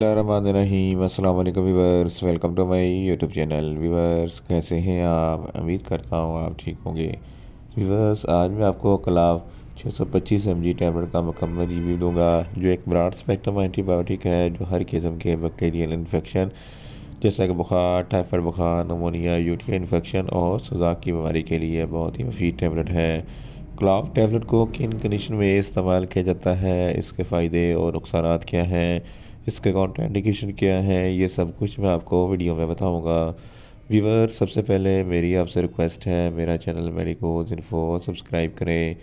रहीम अस्सलाम वालेकुम viewers, welcome to my YouTube channel. Viewers, कैसे हैं आप? उम्मीद करता हूँ आप ठीक होंगे। व्यूवर्स, आज मैं आपको क्लाव 625 mg टैबलेट का मुकम्मल रिव्यू दूंगा, जो एक ब्रॉड स्पेक्ट्रम एंटीबायोटिक है जो हर किस्म के बैक्टीरियल इन्फेक्शन जैसा कि बुखार, टाइफाइड बुखार, नमोनिया, यूटीआई इन्फेक्शन और सुजाक की बीमारी के लिए बहुत ही मुफीद टैबलेट है। क्लाव टैबलेट को किन कंडीशन में इस्तेमाल किया जाता है, इसके फ़ायदे और नुकसान क्या हैं, इसके कॉन्ट्राइंडिकेशन क्या है, ये सब कुछ मैं आपको वीडियो में बताऊंगा। व्यूवर, सबसे पहले मेरी आपसे रिक्वेस्ट है, मेरा चैनल मेडिकोज इन्फो सब्सक्राइब करें।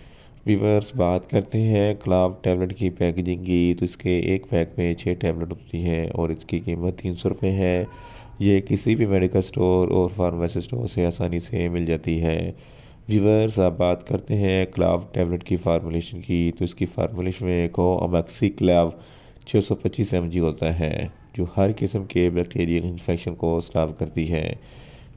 व्यूवर्स, बात करते हैं क्लाव टैबलेट की पैकेजिंग की, तो इसके एक पैक में 6 टैबलेट होती हैं और इसकी कीमत 300 रुपये है। ये किसी भी मेडिकल स्टोर और फार्मेसी स्टोर से आसानी से मिल जाती है। व्यूवर्स, आप बात करते हैं क्लाव टैबलेट की फार्मूलेशन की, तो इसकी फार्मूलेशन में कोअमेक्सी क्लाव 625 mg होता है, जो हर किस्म के बैक्टीरियल इन्फेक्शन को स्टॉप करती है।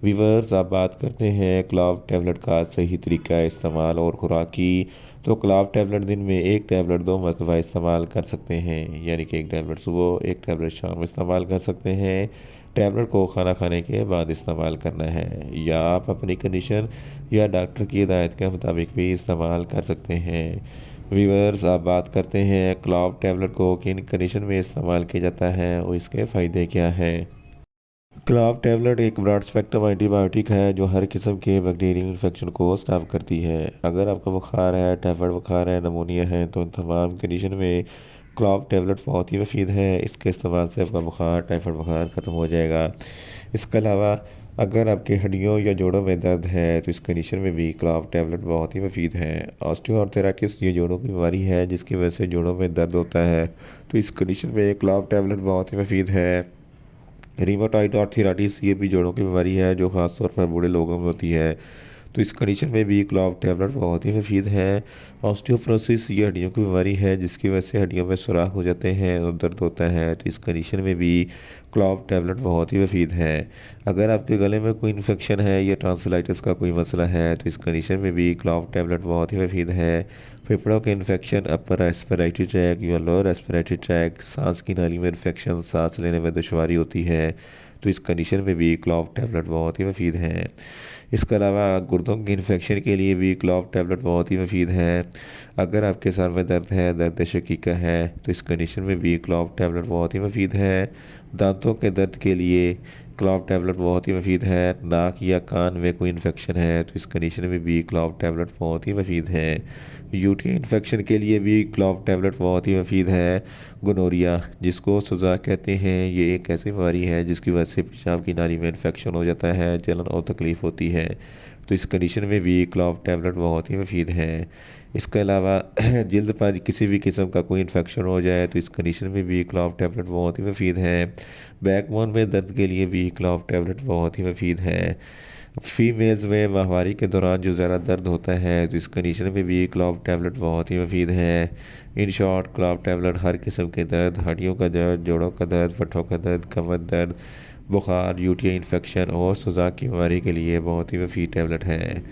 व्यूवर्स, आप बात करते हैं क्लाव टैबलेट का सही तरीका इस्तेमाल और खुराक की, तो क्लाव टैबलेट दिन में एक टैबलेट 2 मरतबा इस्तेमाल कर सकते हैं, यानी कि एक टैबलेट सुबह, एक टैबलेट शाम इस्तेमाल कर सकते हैं। टैबलेट को खाना खाने के बाद इस्तेमाल करना है, या आप अपनी कंडीशन या डॉक्टर की हिदायत के मुताबिक भी इस्तेमाल कर सकते हैं। व्यूअर्स, आप बात करते हैं क्लाव टैबलेट को किन कंडीशन में इस्तेमाल किया जाता है और इसके फ़ायदे क्या हैं। क्लाव टैबलेट एक ब्रॉड स्पेक्ट्रम एंटीबायोटिक है जो हर किस्म के बैक्टीरियल इन्फेक्शन को स्टॉप करती है। अगर आपका बुखार है, टाइफाइड बुखार है, नमोनिया है, तो इन तमाम कंडीशन में क्लाव टैबलेट बहुत ही मुफीद है। इसके इस्तेमाल से आपका बुखार, टाइफाइड बुखार ख़त्म हो जाएगा। इसके अलावा अगर आपके हड्डियों या जोड़ों में दर्द है, तो इस कंडीशन में भी क्लाव टैबलेट बहुत ही मुफीद है। ऑस्टियोआर्थराइटिस ये जोड़ों की बीमारी है जिसकी वजह से जोड़ों में दर्द होता है, तो इस कंडीशन में क्लाव टैबलेट बहुत ही मुफीद है। रीमाटॉइड आर्थराइटिस ये भी जोड़ों की बीमारी है जो ख़ास तौर पर बूढ़े लोगों में होती है, तो इस कंडीशन में भी क्लाव टैबलेट बहुत ही मुफीद है। ऑस्टियोप्रोसिस ये हड्डियों की बीमारी है जिसकी वजह से हड्डियों में सुराख हो जाते हैं और दर्द होता है, तो इस कंडीशन में भी क्लाव टैबलेट बहुत ही मुफीद है। अगर आपके गले में कोई इन्फेक्शन है या ट्रांसलाइटिस का कोई मसला है, तो इस कंडीशन में भी क्लाव टैबलेट बहुत ही मुफीद है। फेफड़ों के इन्फेक्शन, अपर रेस्पिरेटरी ट्रैक या लोअर रेस्पिरेटरी ट्रैक, सांस की नाली में इन्फेक्शन, सांस लेने में दुश्वारी होती है, तो इस कंडीशन में भी क्लाव टैबलेट बहुत ही मुफीद है। इसके अलावा गुर्दों की इन्फेक्शन के लिए भी क्लाव टैबलेट बहुत ही मुफीद है। अगर आपके सर में दर्द है, दर्द शकीका है, तो इस कंडीशन में भी क्लाव टैबलेट बहुत ही मुफीद है। दांतों के दर्द के लिए क्लाव टैबलेट बहुत ही मुफीद है। नाक या कान में कोई इन्फेक्शन है, तो इस कंडीशन में भी क्लाव टैबलेट बहुत ही मुफीद है। यूटीआई इन्फेक्शन के लिए भी क्लाव टैबलेट बहुत ही मुफीद है। गोनोरिया, जिसको सुजाक कहते हैं, ये एक ऐसी बीमारी है जिसकी वजह से पेशाब की नाली में इन्फेक्शन हो जाता है, जलन और तकलीफ़ होती है, तो इस कंडीशन में भी क्लाव टैबलेट बहुत ही मुफीद है। इसके अलावा जल्द पर किसी भी किस्म का कोई इन्फेक्शन हो जाए, तो इस कंडीशन में भी क्लाव टैबलेट बहुत ही मुफीद है। बैकबोन में दर्द के लिए भी क्लाव टैबलेट बहुत ही मुफीद है। फीमेल्स में माहवारी के दौरान जो ज़्यादा दर्द होता है, तो इस कंडीशन में भी क्लाव टैबलेट बहुत ही मुफीद है। इन शॉर्ट, क्लाव टैबलेट हर किस्म के दर्द, हड्डियों का दर्द, जोड़ों का दर्द, पट्टों का दर्द, कमर दर्द, बुखार, यूटीआई इन्फेक्शन और सुजाक की बीमारी के लिए बहुत ही मुफीद टैबलेट है।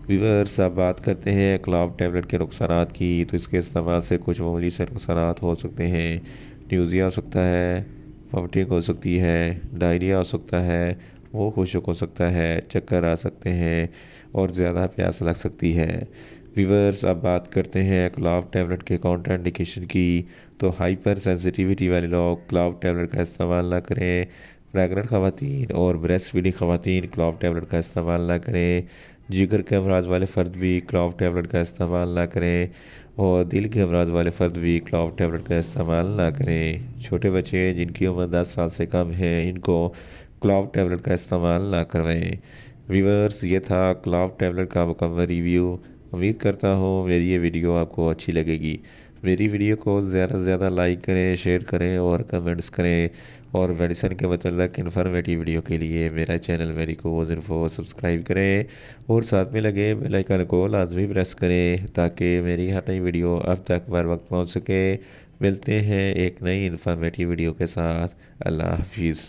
व्यूअर्स, अब बात करते हैं क्लाव टैबलेट के नुकसानात की, तो इसके इस्तेमाल से कुछ मामूली से नुकसानात हो सकते हैं। न्यूज़िया हो सकता है, वॉमिटिंग हो सकती है, डायरिया हो सकता है, मुँह खुश्क हो सकता है, चक्कर आ सकते हैं और ज़्यादा प्यास लग सकती है। व्यूअर्स, अब बात करते हैं क्लाव टैबलेट के कॉन्ट्राइंडिकेशन की, तो हाइपर सेंसिटिविटी वाले लोग क्लाव टैबलेट का इस्तेमाल ना करें। प्रेगनेंट ख़वातीन और ब्रेस्ट फीडिंग ख़वातीन क्लाव टैबलेट का इस्तेमाल ना करें। जिगर के अमराज वाले फ़र्द भी क्लाव टैबलेट का इस्तेमाल ना करें, और दिल के अमराज वाले फ़र्द भी क्लाव टैबलेट का इस्तेमाल ना करें। छोटे बच्चे जिनकी उम्र 10 साल से कम है, इनको क्लाव टैबलेट का इस्तेमाल ना करवाएं। व्यूअर्स, ये था क्लाव टैबलेट का मुकम्मल रिव्यू। उम्मीद करता हूँ मेरी ये वीडियो आपको अच्छी लगेगी। मेरी वीडियो को ज़्यादा से ज़्यादा लाइक करें, शेयर करें और कमेंट्स करें, और मेडिसिन के मतलब इन्फॉर्मेटिव वीडियो के लिए मेरा चैनल मेडिकोज इन्फो सब्सक्राइब करें और साथ में लगे बेल आइकन को लाजमी प्रेस करें ताकि मेरी हर नई वीडियो अब तक बर वक्त पहुँच सके। मिलते हैं एक नई इन्फॉर्मेटिव वीडियो के साथ। अल्लाह हाफिज़।